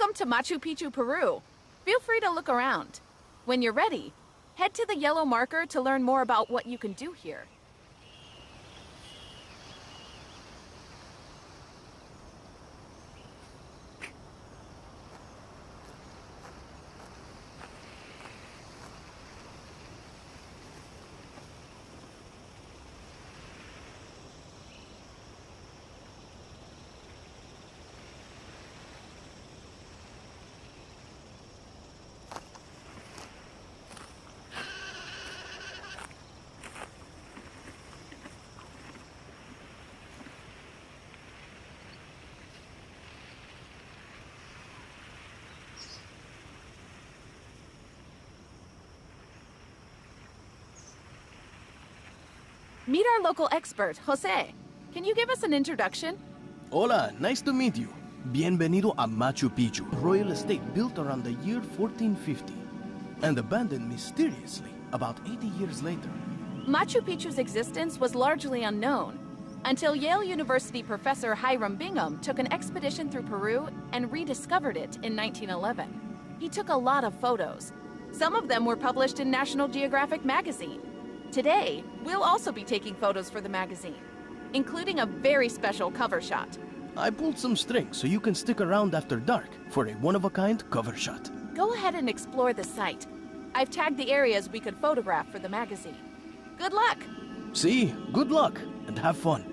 Welcome to Machu Picchu, Peru. Feel free to look around. When you're ready, head to the yellow marker to learn more about what you can do here. Meet our local expert, Jose. Can you give us an introduction? Hola, nice to meet you. Bienvenido a Machu Picchu, royal estate built around the year 1450 and abandoned mysteriously about 80 years later. Machu Picchu's existence was largely unknown until Yale University professor Hiram Bingham took an expedition through Peru and rediscovered it in 1911. He took a lot of photos. Some of them were published in National Geographic magazine. Today, we'll also be taking photos for the magazine, including a very special cover shot. I pulled some strings so you can stick around after dark for a one-of-a-kind cover shot. Go ahead and explore the site. I've tagged the areas we could photograph for the magazine. Good luck! See, good luck and have fun.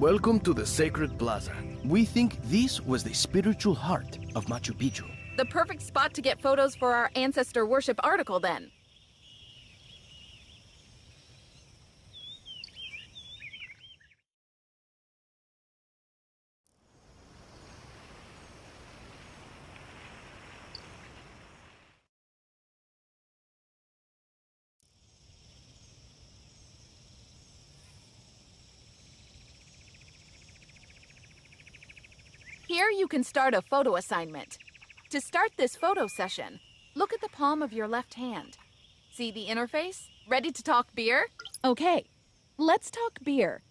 Welcome to the Sacred Plaza. We think this was the spiritual heart of Machu Picchu. The perfect spot to get photos for our Ancestor worship article, then. Here you can start a photo assignment. To start this photo session, look at the palm of your left hand. See the interface? Ready to talk beer? Okay, let's talk beer.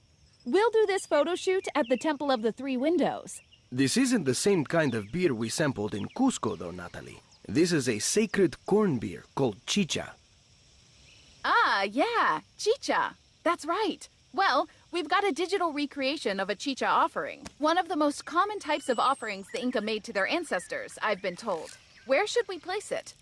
We'll do this photo shoot at the Temple of the Three Windows. This isn't the same kind of beer we sampled in Cusco, though, Natalie. This is a sacred corn beer called chicha. Ah, yeah, chicha. That's right. Well, we've got a digital recreation of a chicha offering. One of the most common types of offerings the Inca made to their ancestors, I've been told. Where should we place it?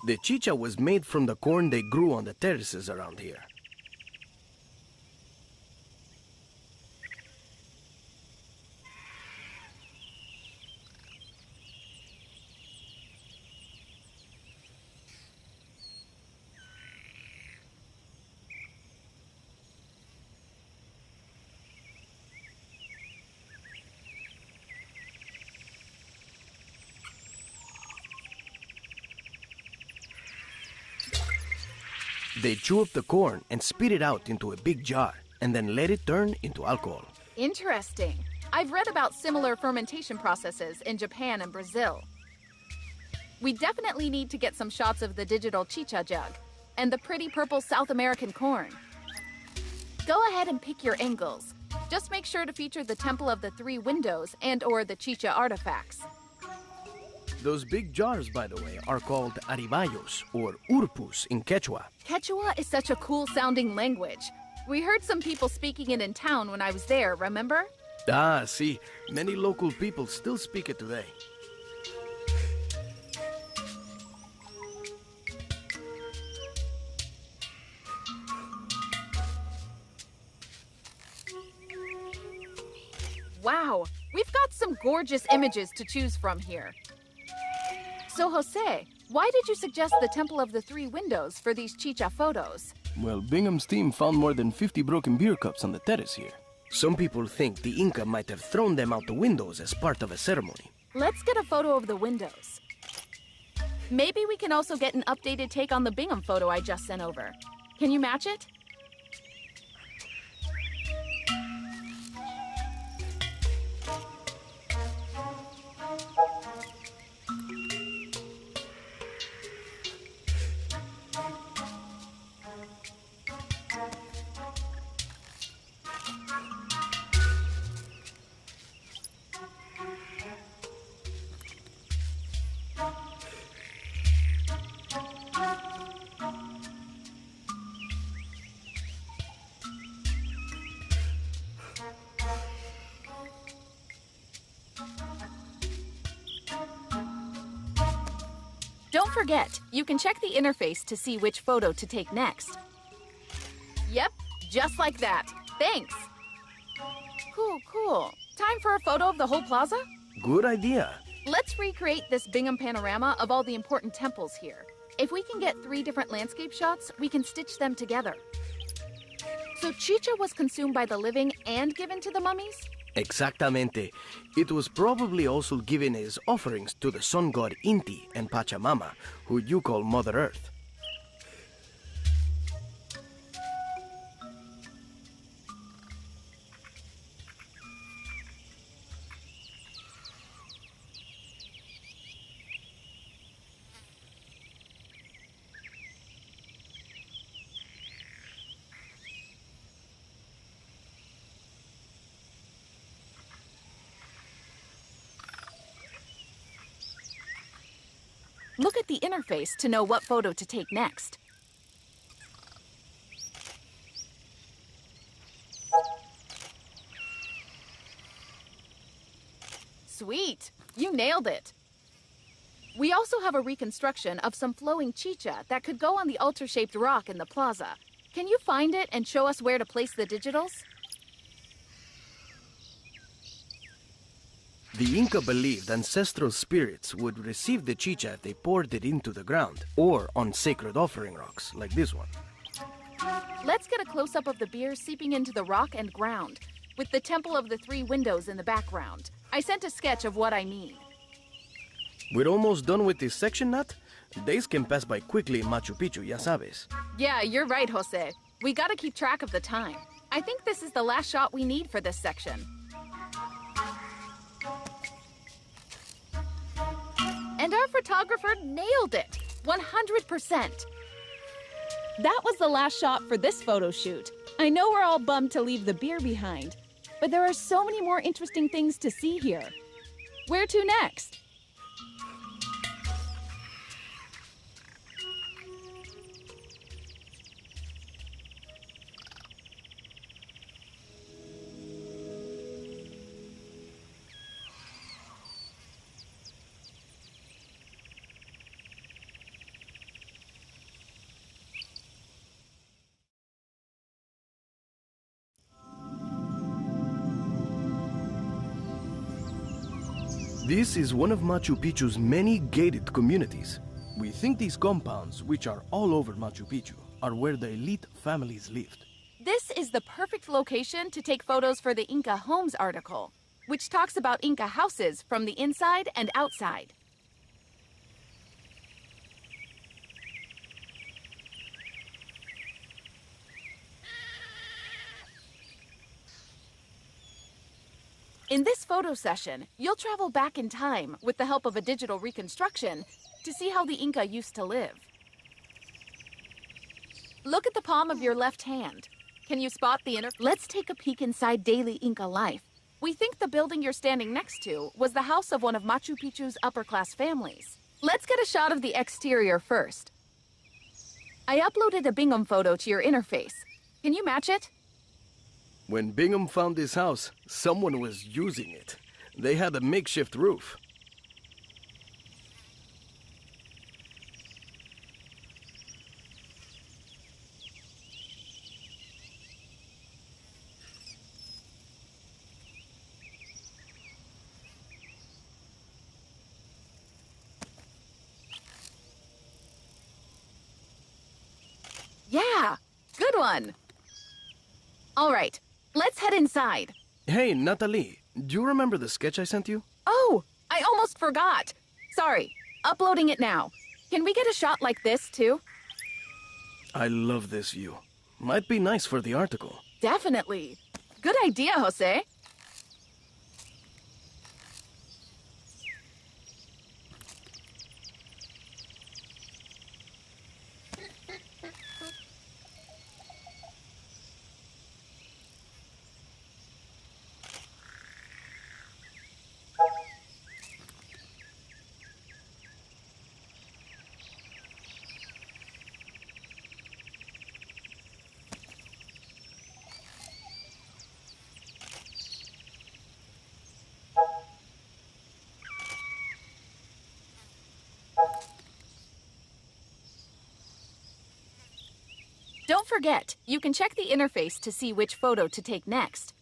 The chicha was made from the corn they grew on the terraces around here. They chew up the corn and spit it out into a big jar, and then let it turn into alcohol. Interesting. I've read about similar fermentation processes in Japan and Brazil. We definitely need to get some shots of the digital chicha jug and the pretty purple South American corn. Go ahead and pick your angles. Just make sure to feature the Temple of the Three Windows and/or the chicha artifacts. Those big jars, by the way, are called aribayos, or urpus in Quechua. Quechua is such a cool-sounding language. We heard some people speaking it in town when I was there, remember? Ah, see, many local people still speak it today. Wow, we've got some gorgeous images to choose from here. So, Jose, why did you suggest the Temple of the Three Windows for these chicha photos? Well, Bingham's team found more than 50 broken beer cups on the terrace here. Some people think the Inca might have thrown them out the windows as part of a ceremony. Let's get a photo of the windows. Maybe we can also get an updated take on the Bingham photo I just sent over. Can you match it? Don't forget, you can check the interface to see which photo to take next. Yep, just like that. Thanks. Cool. Time for a photo of the whole plaza? Good idea. Let's recreate this Bingham panorama of all the important temples here. If we can get 3 different landscape shots, we can stitch them together. So chicha was consumed by the living and given to the mummies? Exactamente. It was probably also given as offerings to the sun god Inti and Pachamama, who you call Mother Earth. Look at the interface to know what photo to take next. Sweet! You nailed it! We also have a reconstruction of some flowing chicha that could go on the altar-shaped rock in the plaza. Can you find it and show us where to place the digitals? The Inca believed ancestral spirits would receive the chicha if they poured it into the ground, or on sacred offering rocks, like this one. Let's get a close-up of the beer seeping into the rock and ground, with the Temple of the Three Windows in the background. I sent a sketch of what I mean. We're almost done with this section, Nat. Days can pass by quickly in Machu Picchu, ya sabes. Yeah, you're right, Jose. We gotta keep track of the time. I think this is the last shot we need for this section. And our photographer nailed it! 100%! That was the last shot for this photo shoot. I know we're all bummed to leave the beer behind, but there are so many more interesting things to see here. Where to next? This is one of Machu Picchu's many gated communities. We think these compounds, which are all over Machu Picchu, are where the elite families lived. This is the perfect location to take photos for the Inca Homes article, which talks about Inca houses from the inside and outside. In this photo session, you'll travel back in time with the help of a digital reconstruction to see how the Inca used to live. Look at the palm of your left hand. Can you spot the inner? Let's take a peek inside daily Inca life. We think the building you're standing next to was the house of one of Machu Picchu's upper-class families. Let's get a shot of the exterior first. I uploaded a Bingham photo to your interface. Can you match it? When Bingham found this house, someone was using it. They had a makeshift roof. Yeah, good one. All right, let's head inside. Hey, Natalie, do you remember the sketch I sent you? Oh, I almost forgot. Sorry, uploading it now. Can we get a shot like this, too? I love this view. Might be nice for the article. Definitely. Good idea, Jose. Don't forget, you can check the interface to see which photo to take next.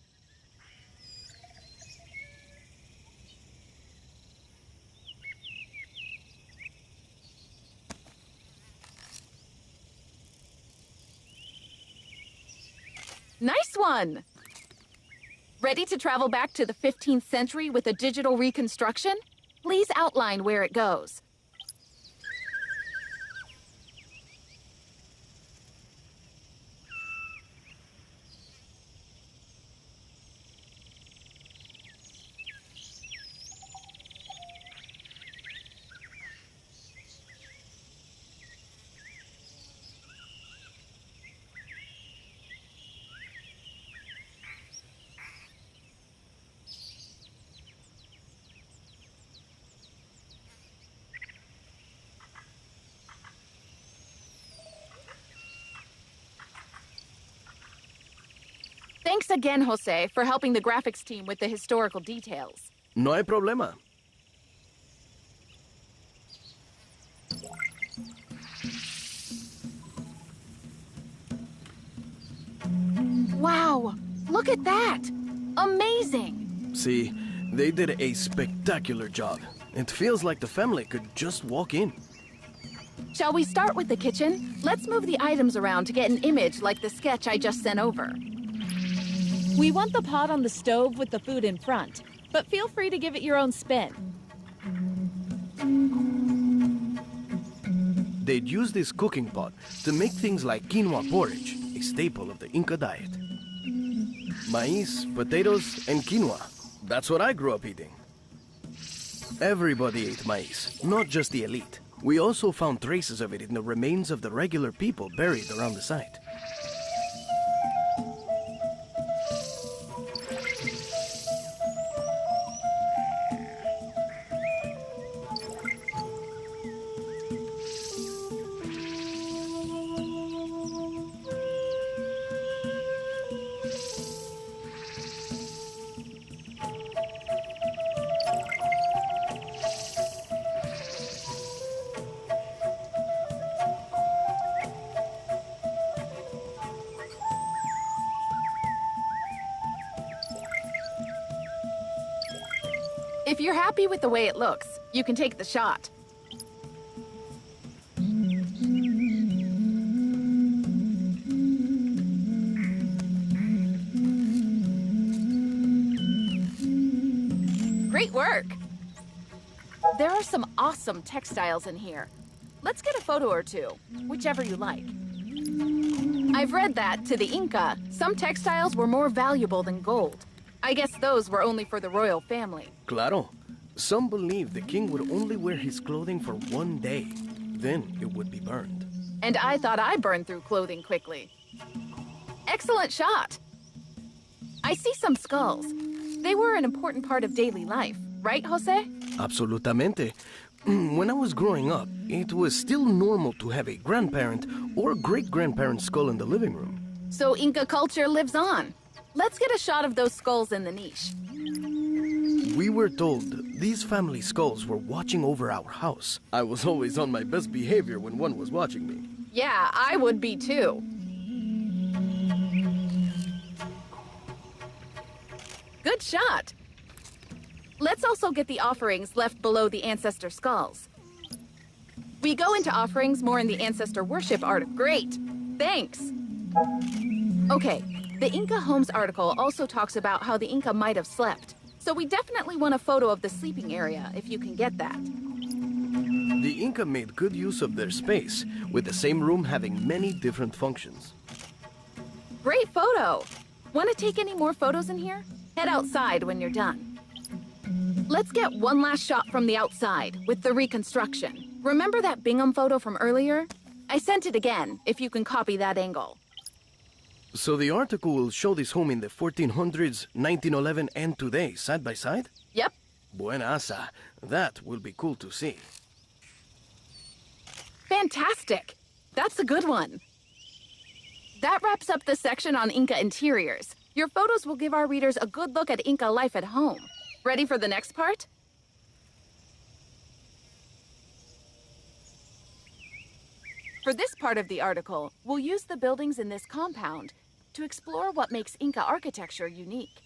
Nice one! Ready to travel back to the 15th century with a digital reconstruction? Please outline where it goes. Thanks again, Jose, for helping the graphics team with the historical details. No hay problema. Wow! Look at that! Amazing! See, they did a spectacular job. It feels like the family could just walk in. Shall we start with the kitchen? Let's move the items around to get an image like the sketch I just sent over. We want the pot on the stove with the food in front, but feel free to give it your own spin. They'd use this cooking pot to make things like quinoa porridge, a staple of the Inca diet. Maize, potatoes, and quinoa. That's what I grew up eating. Everybody ate maize, not just the elite. We also found traces of it in the remains of the regular people buried around the site. If you're happy with the way it looks, you can take the shot. Great work! There are some awesome textiles in here. Let's get a photo or two, whichever you like. I've read that, to the Inca, some textiles were more valuable than gold. I guess those were only for the royal family. Claro. Some believe the king would only wear his clothing for one day. Then it would be burned. And I thought I burned through clothing quickly. Excellent shot! I see some skulls. They were an important part of daily life, right, Jose? Absolutamente. When I was growing up, it was still normal to have a grandparent or great-grandparent skull in the living room. So Inca culture lives on. Let's get a shot of those skulls in the niche. We were told these family skulls were watching over our house. I was always on my best behavior when one was watching me. Yeah, I would be too. Good shot. Let's also get the offerings left below the Ancestor skulls. We go into offerings more in the Ancestor worship art. Great. Thanks. Okay, the Inca Homes article also talks about how the Inca might have slept. So we definitely want a photo of the sleeping area, if you can get that. The Inca made good use of their space, with the same room having many different functions. Great photo! Want to take any more photos in here? Head outside when you're done. Let's get one last shot from the outside, with the reconstruction. Remember that Bingham photo from earlier? I sent it again, if you can copy that angle. So the article will show this home in the 1400s, 1911, and today, side by side? Yep. Buenasa. That will be cool to see. Fantastic! That's a good one. That wraps up the section on Inca interiors. Your photos will give our readers a good look at Inca life at home. Ready for the next part? For this part of the article, we'll use the buildings in this compound to explore what makes Inca architecture unique.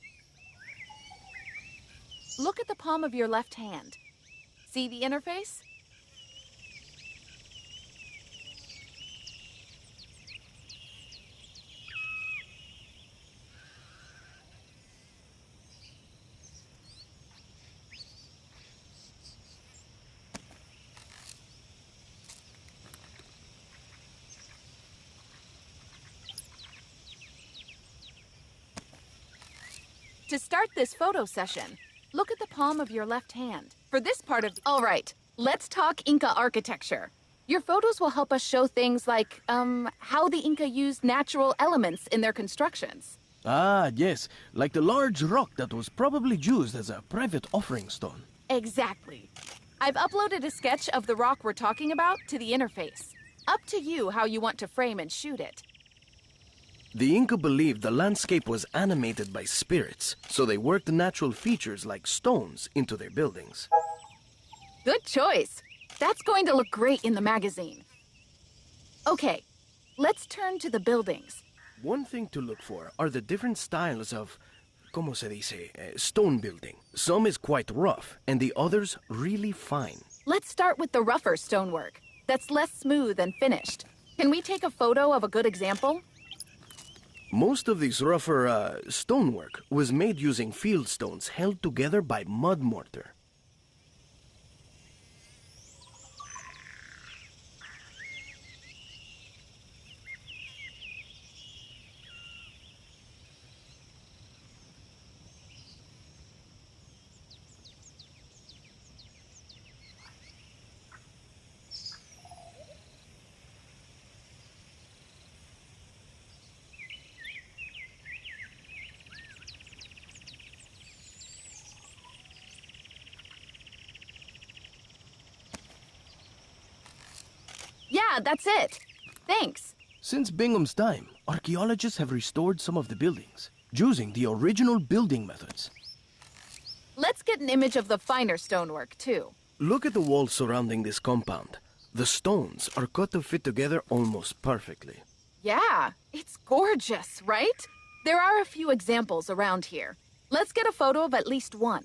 Look at the palm of your left hand. See the interface? To start this photo session, look at the palm of your left hand. For this part of All right, let's talk Inca architecture. Your photos will help us show things like, how the Inca used natural elements in their constructions. Ah, yes, like the large rock that was probably used as a private offering stone. Exactly. I've uploaded a sketch of the rock we're talking about to the interface. Up to you how you want to frame and shoot it. The Inca believed the landscape was animated by spirits, so they worked natural features like stones into their buildings. Good choice. That's going to look great in the magazine. Okay, let's turn to the buildings. One thing to look for are the different styles of, ¿cómo se dice, stone building. Some is quite rough, and the others really fine. Let's start with the rougher stonework. That's less smooth and finished. Can we take a photo of a good example? Most of this rougher stonework was made using field stones held together by mud mortar. Yeah, that's it. Thanks. Since Bingham's time, archaeologists have restored some of the buildings, using the original building methods. Let's get an image of the finer stonework, too. Look at the walls surrounding this compound. The stones are cut to fit together almost perfectly. Yeah, it's gorgeous, right? There are a few examples around here. Let's get a photo of at least one.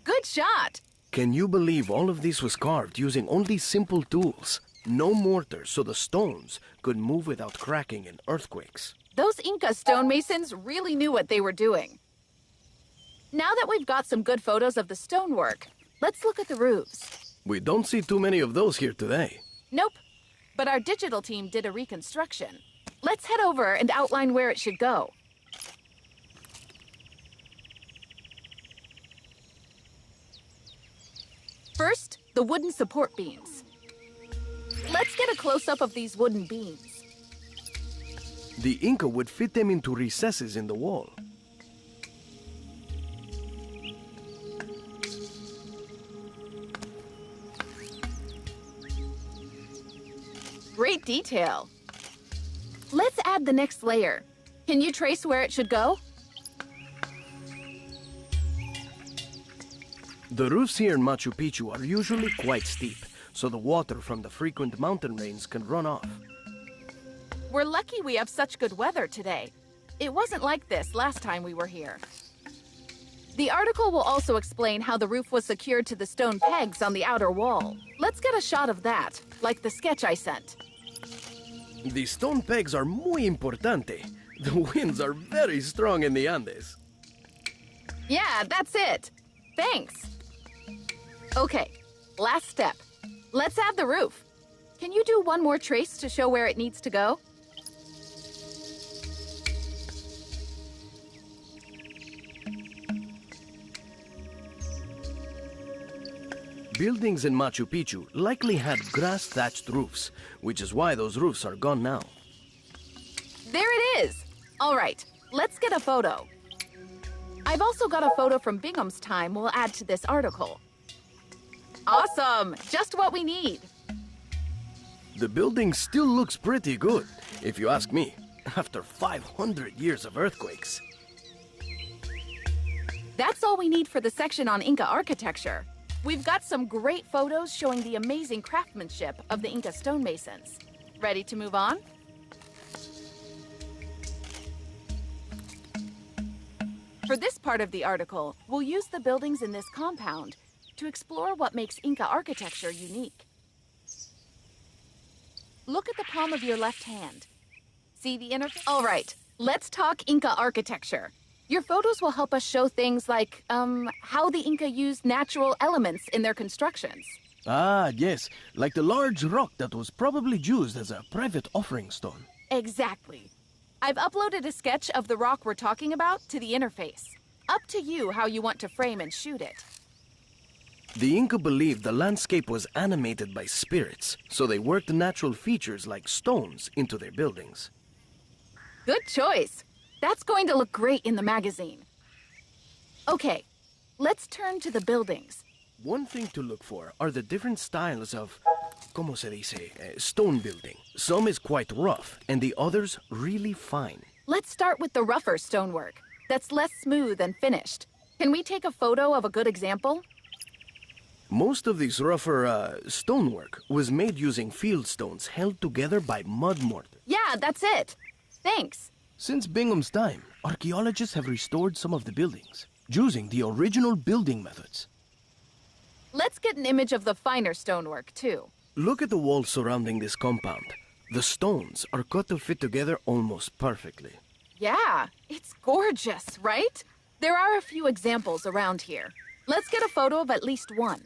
Good shot! Can you believe all of this was carved using only simple tools? No mortar, so the stones could move without cracking in earthquakes. Those Inca stonemasons really knew what they were doing. Now that we've got some good photos of the stonework, let's look at the roofs. We don't see too many of those here today. Nope, but our digital team did a reconstruction. Let's head over and outline where it should go. First, the wooden support beams. Let's get a close-up of these wooden beams. The Inca would fit them into recesses in the wall. Great detail. Let's add the next layer. Can you trace where it should go? The roofs here in Machu Picchu are usually quite steep, so the water from the frequent mountain rains can run off. We're lucky we have such good weather today. It wasn't like this last time we were here. The article will also explain how the roof was secured to the stone pegs on the outer wall. Let's get a shot of that, like the sketch I sent. The stone pegs are muy importante. The winds are very strong in the Andes. Yeah, that's it. Thanks. Okay, last step. Let's add the roof. Can you do one more trace to show where it needs to go? Buildings in Machu Picchu likely had grass-thatched roofs, which is why those roofs are gone now. There it is! All right, let's get a photo. I've also got a photo from Bingham's time we'll add to this article. Awesome! Just what we need. The building still looks pretty good, if you ask me, after 500 years of earthquakes. That's all we need for the section on Inca architecture. We've got some great photos showing the amazing craftsmanship of the Inca stonemasons. Ready to move on? For this part of the article, we'll use the buildings in this compound to explore what makes Inca architecture unique. Look at the palm of your left hand. See the interface? All right, let's talk Inca architecture. Your photos will help us show things like, how the Inca used natural elements in their constructions. Ah, yes, like the large rock that was probably used as a private offering stone. Exactly. I've uploaded a sketch of the rock we're talking about to the interface. Up to you how you want to frame and shoot it. The Inca believed the landscape was animated by spirits, so they worked natural features like stones into their buildings. Good choice. That's going to look great in the magazine. Okay, let's turn to the buildings. One thing to look for are the different styles of, ¿cómo se dice? Stone building. Some is quite rough, and the others really fine. Let's start with the rougher stonework. That's less smooth and finished. Can we take a photo of a good example? Most of this rougher stonework was made using field stones held together by mud mortar. Yeah, that's it. Thanks. Since Bingham's time, archaeologists have restored some of the buildings, using the original building methods. Let's get an image of the finer stonework, too. Look at the walls surrounding this compound. The stones are cut to fit together almost perfectly. Yeah, it's gorgeous, right? There are a few examples around here. Let's get a photo of at least one.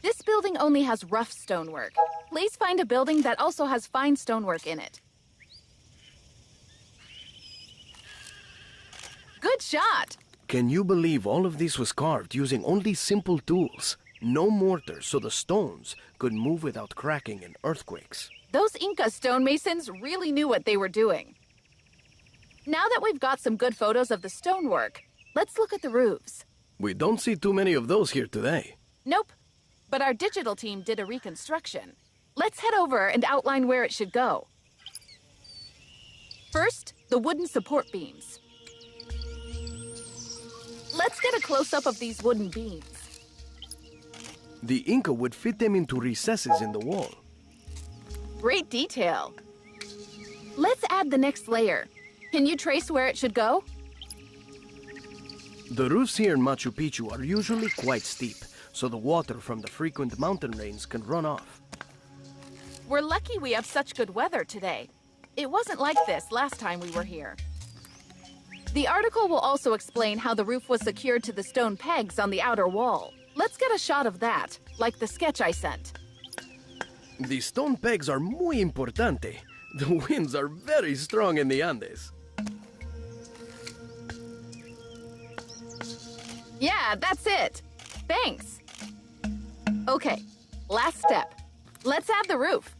This building only has rough stonework. Please find a building that also has fine stonework in it. Good shot! Can you believe all of this was carved using only simple tools? No mortar, so the stones could move without cracking in earthquakes. Those Inca stonemasons really knew what they were doing. Now that we've got some good photos of the stonework, let's look at the roofs. We don't see too many of those here today. Nope. But our digital team did a reconstruction. Let's head over and outline where it should go. First, the wooden support beams. Let's get a close-up of these wooden beams. The Inca would fit them into recesses in the wall. Great detail. Let's add the next layer. Can you trace where it should go? The roofs here in Machu Picchu are usually quite steep, so the water from the frequent mountain rains can run off. We're lucky we have such good weather today. It wasn't like this last time we were here. The article will also explain how the roof was secured to the stone pegs on the outer wall. Let's get a shot of that, like the sketch I sent. The stone pegs are muy importante. The winds are very strong in the Andes. Yeah, that's it. Thanks. Okay, last step. Let's add the roof.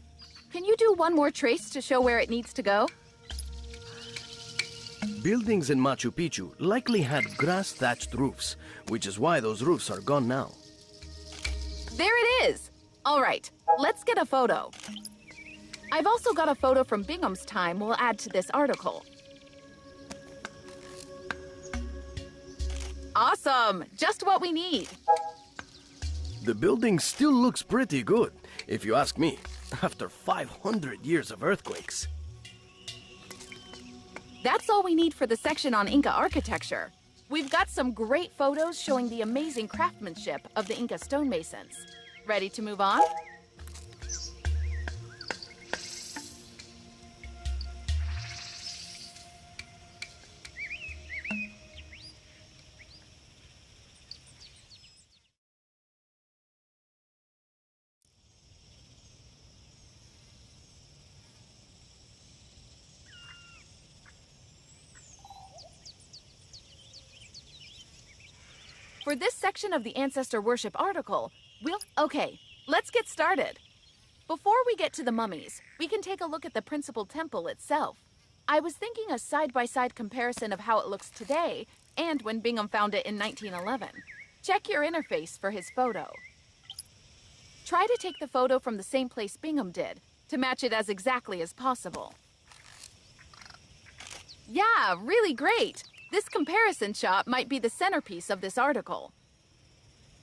Can you do one more trace to show where it needs to go? Buildings in Machu Picchu likely had grass-thatched roofs, which is why those roofs are gone now. There it is! All right, let's get a photo. I've also got a photo from Bingham's time we'll add to this article. Awesome! Just what we need. The building still looks pretty good, if you ask me, after 500 years of earthquakes. That's all we need for the section on Inca architecture. We've got some great photos showing the amazing craftsmanship of the Inca stonemasons. Ready to move on? For this section of the Ancestor worship article, Okay, let's get started. Before we get to the mummies, we can take a look at the principal temple itself. I was thinking a side-by-side comparison of how it looks today and when Bingham found it in 1911. Check your interface for his photo. Try to take the photo from the same place Bingham did to match it as exactly as possible. Yeah, really great! This comparison shot might be the centerpiece of this article.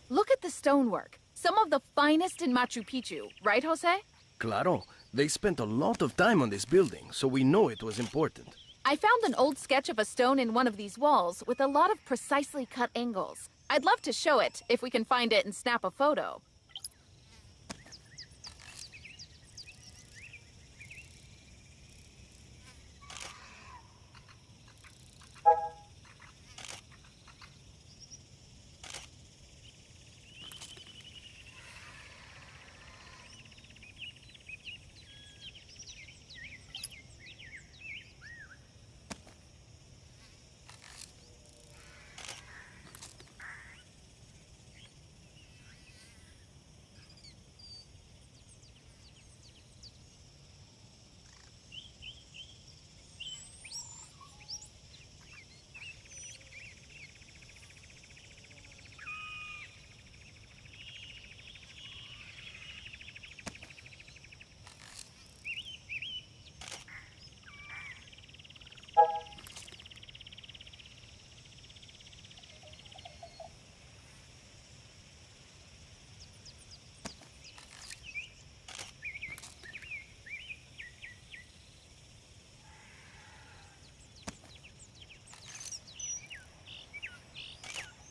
Look at the stonework. Some of the finest in Machu Picchu, right, Jose? Claro. They spent a lot of time on this building, so we know it was important. I found an old sketch of a stone in one of these walls with a lot of precisely cut angles. I'd love to show it, if we can find it and snap a photo.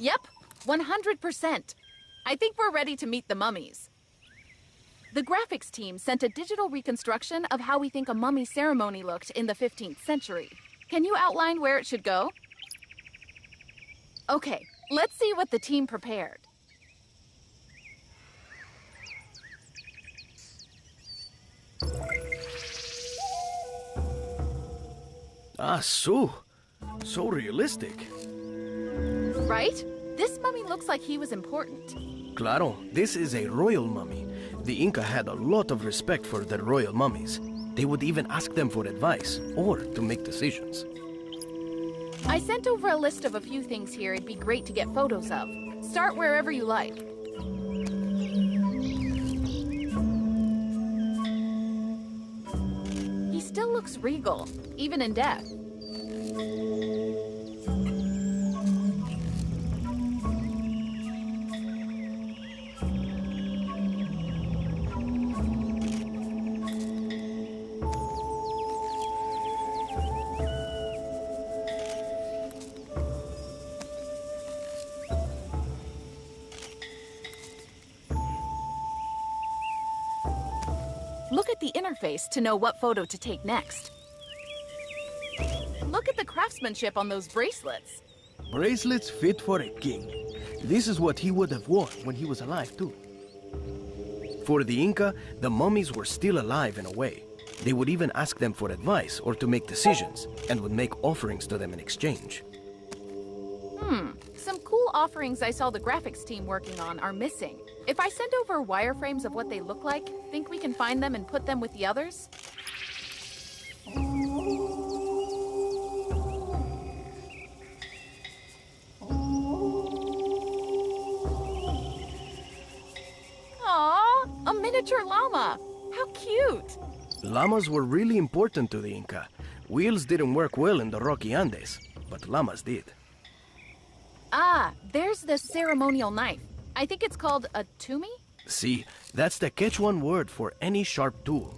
Yep, 100%. I think we're ready to meet the mummies. The graphics team sent a digital reconstruction of how we think a mummy ceremony looked in the 15th century. Can you outline where it should go? Okay, let's see what the team prepared. Ah, so realistic. Right? This mummy looks like he was important. Claro, this is a royal mummy. The Inca had a lot of respect for their royal mummies. They would even ask them for advice or to make decisions. I sent over a list of a few things here it'd be great to get photos of. Start wherever you like. He still looks regal, even in death. Look at the interface to know what photo to take next. Look at the craftsmanship on those bracelets. Bracelets fit for a king. This is what he would have worn when he was alive, too. For the Inca, the mummies were still alive in a way. They would even ask them for advice or to make decisions, and would make offerings to them in exchange. Some cool offerings I saw the graphics team working on are missing. If I send over wireframes of what they look like, think we can find them and put them with the others? Aww, a miniature llama! How cute! Llamas were really important to the Inca. Wheels didn't work well in the Rocky Andes, but llamas did. Ah, there's the ceremonial knife. I think it's called a tumi? See, that's the Quechuan word for any sharp tool.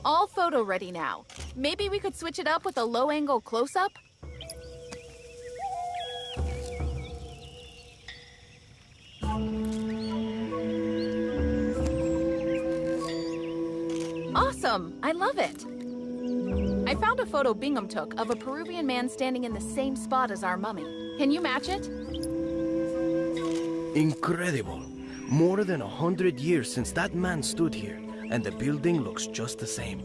All photo ready now. Maybe we could switch it up with a low-angle close-up? Awesome! I love it! I found a photo Bingham took of a Peruvian man standing in the same spot as our mummy. Can you match it? Incredible! More than 100 years since that man stood here, and the building looks just the same.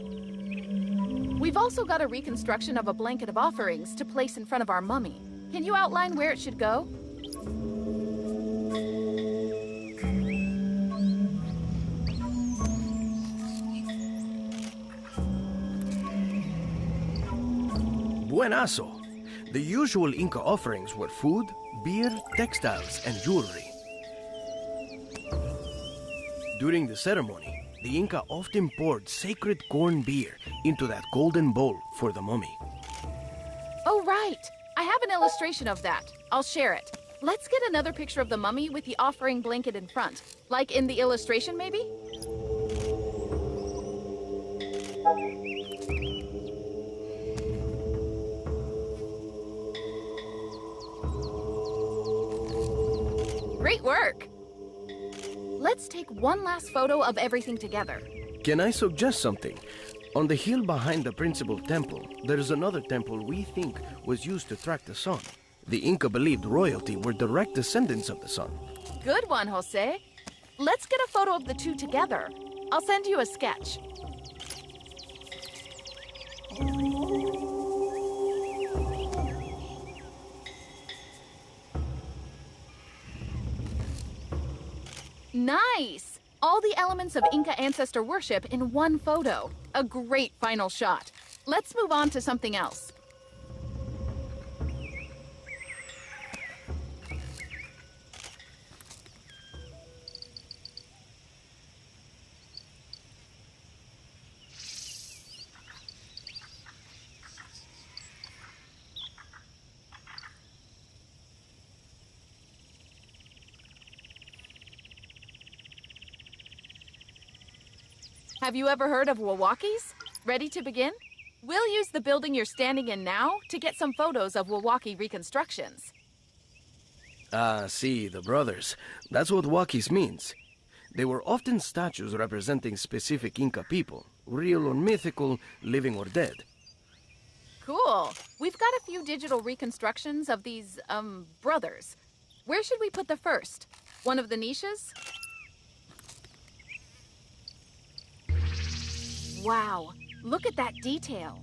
We've also got a reconstruction of a blanket of offerings to place in front of our mummy. Can you outline where it should go? Buenazo! The usual Inca offerings were food, beer, textiles, and jewelry. During the ceremony, the Inca often poured sacred corn beer into that golden bowl for the mummy. Oh, right! I have an illustration of that. I'll share it. Let's get another picture of the mummy with the offering blanket in front. Like in the illustration, maybe? Great work! Let's take one last photo of everything together. Can I suggest something? On the hill behind the principal temple, there is another temple we think was used to track the sun. The Inca believed royalty were direct descendants of the sun. Good one, Jose. Let's get a photo of the two together. I'll send you a sketch. Nice! All the elements of Inca ancestor worship in one photo. A great final shot. Let's move on to something else. Have you ever heard of wakis? Ready to begin? We'll use the building you're standing in now to get some photos of waki reconstructions. Ah, see, the brothers. That's what wakis means. They were often statues representing specific Inca people, real or mythical, living or dead. Cool. We've got a few digital reconstructions of these, brothers. Where should we put the first? One of the niches? Wow, look at that detail.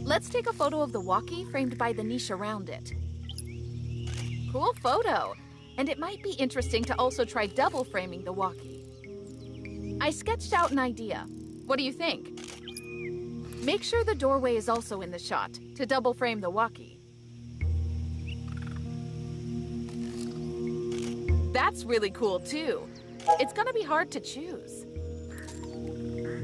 Let's take a photo of the waki framed by the niche around it. Cool photo. And it might be interesting to also try double framing the waki. I sketched out an idea. What do you think? Make sure the doorway is also in the shot to double frame the waki. That's really cool too. It's gonna be hard to choose.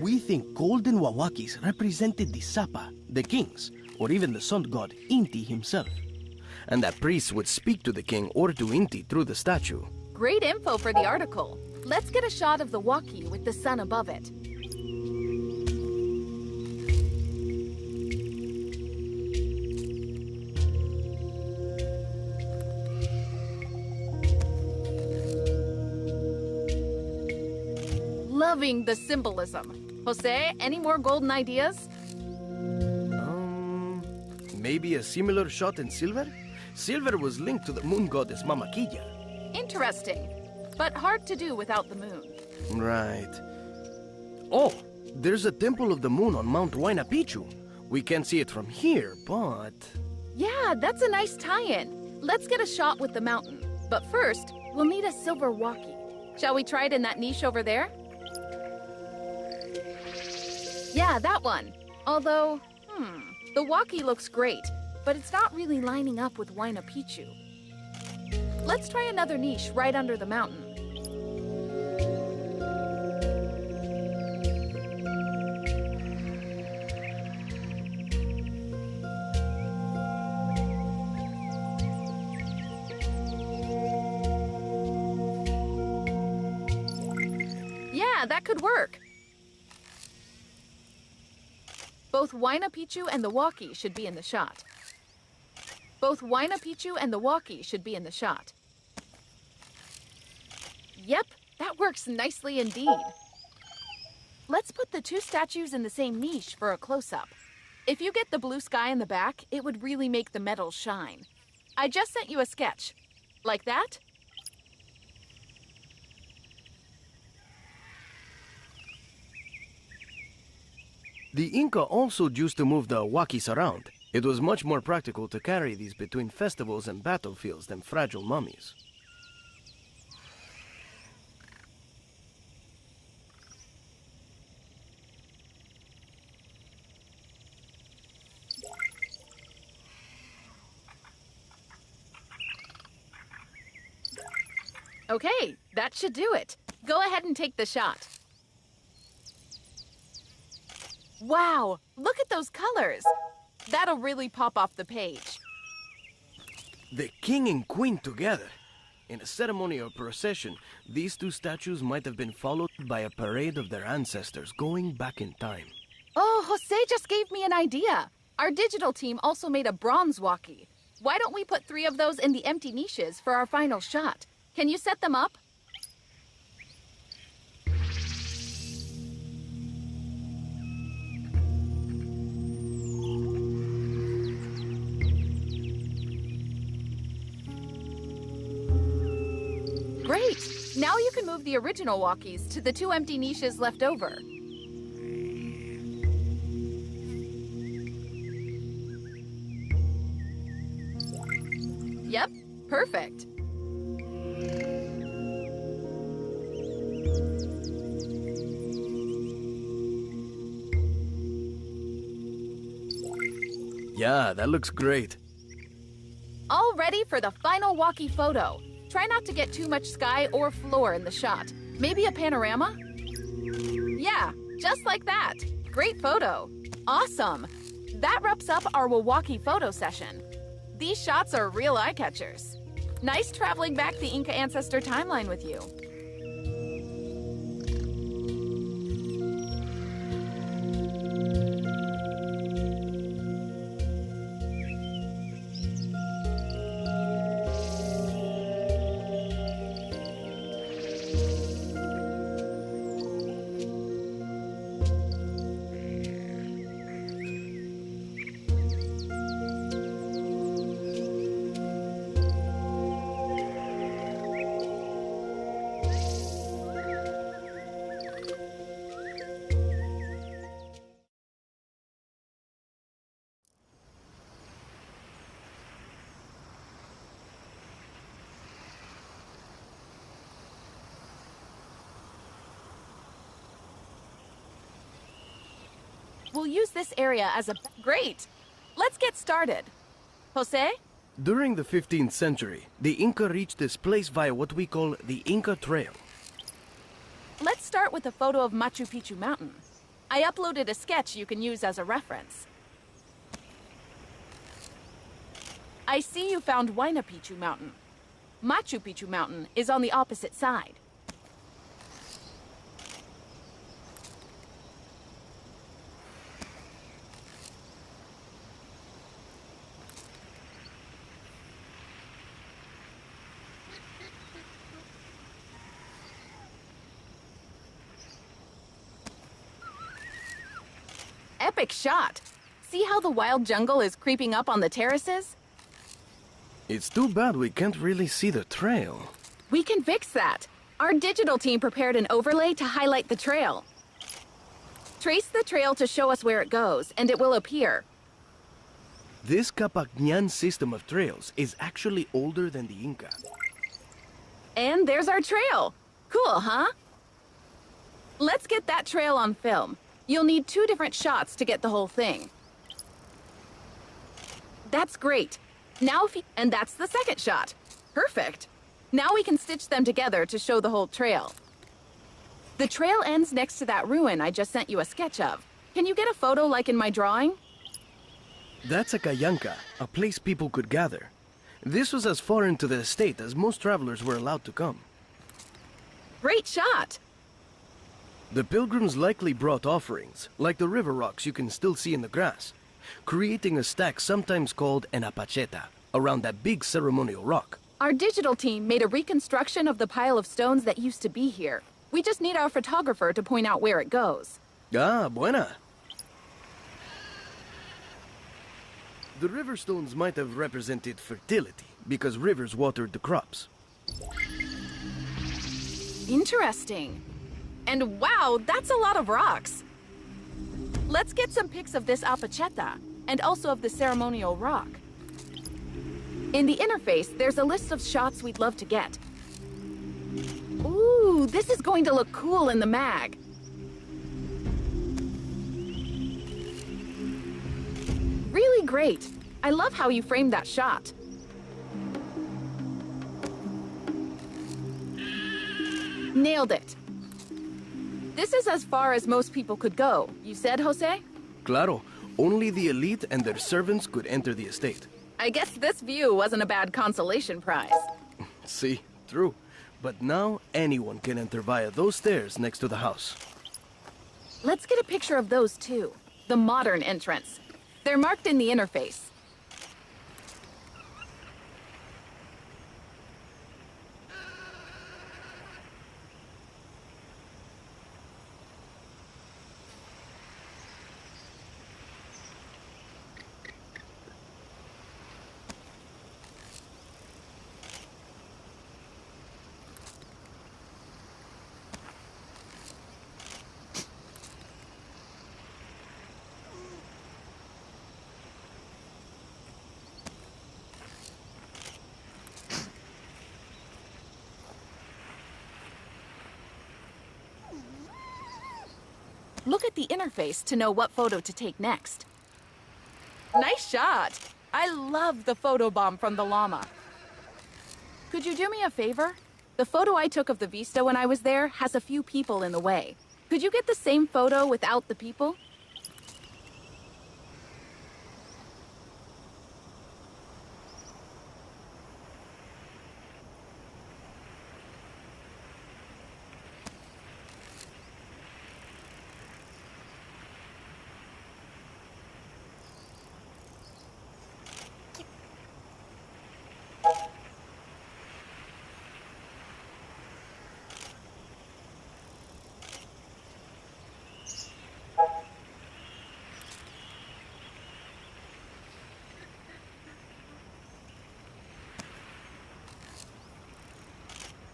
We think golden wawakis represented the Sapa, the kings, or even the sun god Inti himself. And that priests would speak to the king or to Inti through the statue. Great info for the article. Let's get a shot of the waki with the sun above it. Loving the symbolism. Jose, any more golden ideas? Maybe a similar shot in silver? Silver was linked to the moon goddess Mamaquilla. Interesting, but hard to do without the moon. Right. Oh, there's a temple of the moon on Mount Huayna Picchu. We can't see it from here, but... Yeah, that's a nice tie-in. Let's get a shot with the mountain. But first, we'll need a silver walkie. Shall we try it in that niche over there? Yeah, that one. Although, the walkie looks great, but it's not really lining up with Machu Picchu. Let's try another niche right under the mountain. Yeah, that could work. Both Machu Picchu and the walkie should be in the shot. Both Machu Picchu and the walkie should be in the shot. Yep, that works nicely indeed. Let's put the two statues in the same niche for a close-up. If you get the blue sky in the back, it would really make the metals shine. I just sent you a sketch. Like that? The Inca also used to move the wakis around. It was much more practical to carry these between festivals and battlefields than fragile mummies. Okay, that should do it. Go ahead and take the shot. Wow, look at those colors. That'll really pop off the page. The king and queen together. In a ceremony or procession, these two statues might have been followed by a parade of their ancestors going back in time. Oh, Jose just gave me an idea. Our digital team also made a bronze walkie. Why don't we put 3 of those in the empty niches for our final shot? Can you set them up? Great! Now you can move the original walkies to the 2 empty niches left over. Yep, perfect. Yeah, that looks great. All ready for the final walkie photo. Try not to get too much sky or floor in the shot. Maybe a panorama? Yeah, just like that. Great photo. Awesome. That wraps up our walkie photo session. These shots are real eye-catchers. Nice traveling back the Inca Ancestor timeline with you. We'll use this area as a... Great! Let's get started. Jose? During the 15th century, the Inca reached this place via what we call the Inca Trail. Let's start with a photo of Machu Picchu Mountain. I uploaded a sketch you can use as a reference. I see you found Huayna Picchu Mountain. Machu Picchu Mountain is on the opposite side. Epic shot! See how the wild jungle is creeping up on the terraces? It's too bad we can't really see the trail. We can fix that. Our digital team prepared an overlay to highlight the trail. Trace the trail to show us where it goes, and it will appear. This Capacñan system of trails is actually older than the Inca. And there's our trail. Cool, huh? Let's get that trail on film. You'll need 2 different shots to get the whole thing. That's great. Now and that's the second shot. Perfect. Now we can stitch them together to show the whole trail. The trail ends next to that ruin I just sent you a sketch of. Can you get a photo like in my drawing? That's a cayanca, a place people could gather. This was as far into the estate as most travelers were allowed to come. Great shot! The pilgrims likely brought offerings, like the river rocks you can still see in the grass, creating a stack sometimes called an apacheta, around that big ceremonial rock. Our digital team made a reconstruction of the pile of stones that used to be here. We just need our photographer to point out where it goes. Ah, buena. The river stones might have represented fertility, because rivers watered the crops. Interesting. And wow, that's a lot of rocks. Let's get some pics of this apacheta, and also of the ceremonial rock. In the interface, there's a list of shots we'd love to get. Ooh, this is going to look cool in the mag. Really great. I love how you framed that shot. Nailed it. This is as far as most people could go, you said, Jose? Claro, only the elite and their servants could enter the estate. I guess this view wasn't a bad consolation prize. See, true. But now anyone can enter via those stairs next to the house. Let's get a picture of those too. The modern entrance. They're marked in the interface. Look at the interface to know what photo to take next. Nice shot! I love the photobomb from the llama. Could you do me a favor? The photo I took of the vista when I was there has a few people in the way. Could you get the same photo without the people?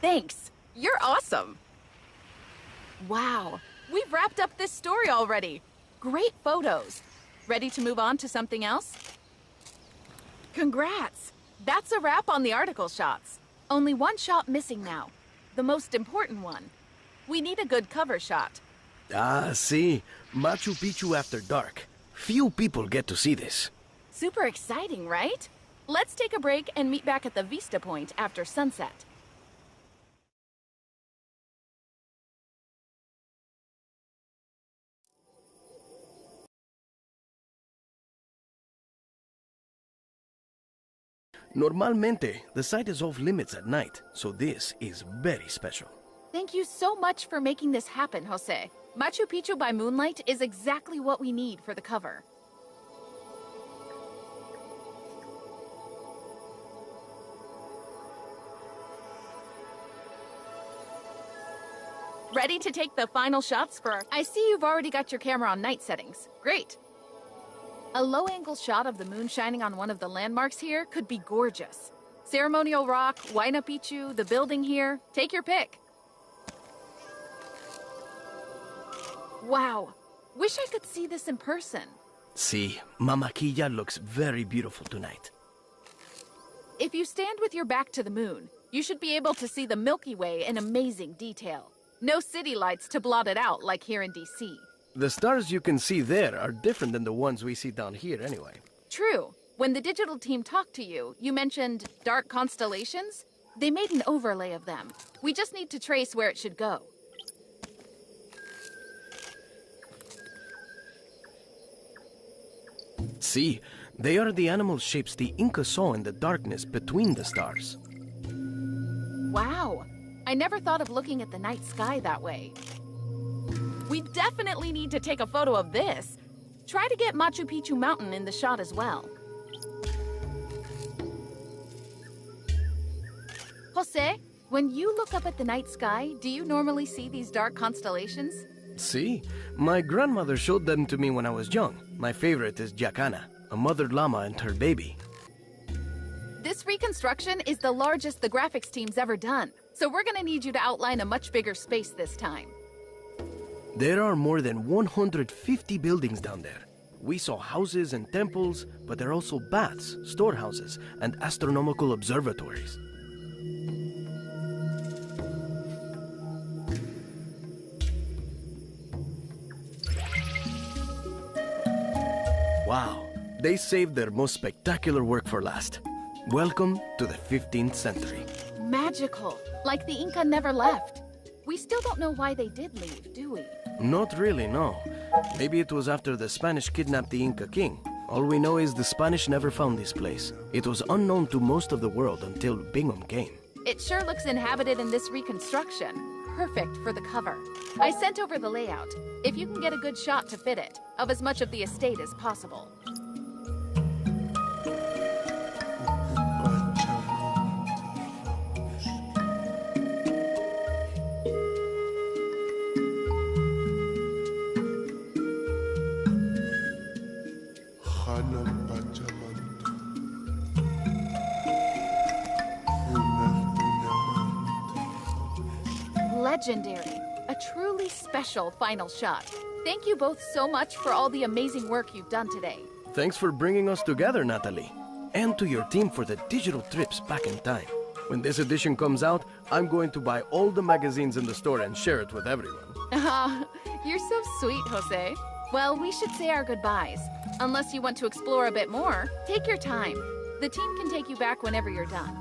Thanks. You're awesome. Wow. We've wrapped up this story already. Great photos. Ready to move on to something else? Congrats. That's a wrap on the article shots. Only one shot missing now. The most important one. We need a good cover shot. Ah, see. Machu Picchu after dark. Few people get to see this. Super exciting, right? Let's take a break and meet back at the Vista Point after sunset. Normalmente, the site is off limits at night, so this is very special. Thank you so much for making this happen, Jose. Machu Picchu by moonlight is exactly what we need for the cover. Ready to take the final shots for... I see you've already got your camera on night settings. Great. A low-angle shot of the moon shining on one of the landmarks here could be gorgeous. Ceremonial rock, Huayna Picchu, the building here. Take your pick. Wow. Wish I could see this in person. See, Mamaquilla looks very beautiful tonight. If you stand with your back to the moon, you should be able to see the Milky Way in amazing detail. No city lights to blot it out like here in DC. The stars you can see there are different than the ones we see down here anyway. True. When the digital team talked to you, you mentioned dark constellations? They made an overlay of them. We just need to trace where it should go. See, they are the animal shapes the Inca saw in the darkness between the stars. Wow. I never thought of looking at the night sky that way. We definitely need to take a photo of this. Try to get Machu Picchu Mountain in the shot as well. Jose, when you look up at the night sky, do you normally see these dark constellations? See, my grandmother showed them to me when I was young. My favorite is Jacana, a mother llama and her baby. This reconstruction is the largest the graphics team's ever done, so we're gonna need you to outline a much bigger space this time. There are more than 150 buildings down there. We saw houses and temples, but there are also baths, storehouses, and astronomical observatories. Wow, they saved their most spectacular work for last. Welcome to the 15th century. Magical, like the Inca never left. We still don't know why they did leave, do we? Not really, no. Maybe it was after the Spanish kidnapped the Inca king. All we know is the Spanish never found this place. It was unknown to most of the world until Bingham came. It sure looks inhabited in this reconstruction. Perfect for the cover. I sent over the layout. If you can get a good shot to fit it, of as much of the estate as possible. Legendary. A truly special final shot. Thank you both so much for all the amazing work you've done today. Thanks for bringing us together, Natalie. And to your team for the digital trips back in time. When this edition comes out, I'm going to buy all the magazines in the store and share it with everyone. You're so sweet, Jose. Well, we should say our goodbyes. Unless you want to explore a bit more, take your time. The team can take you back whenever you're done.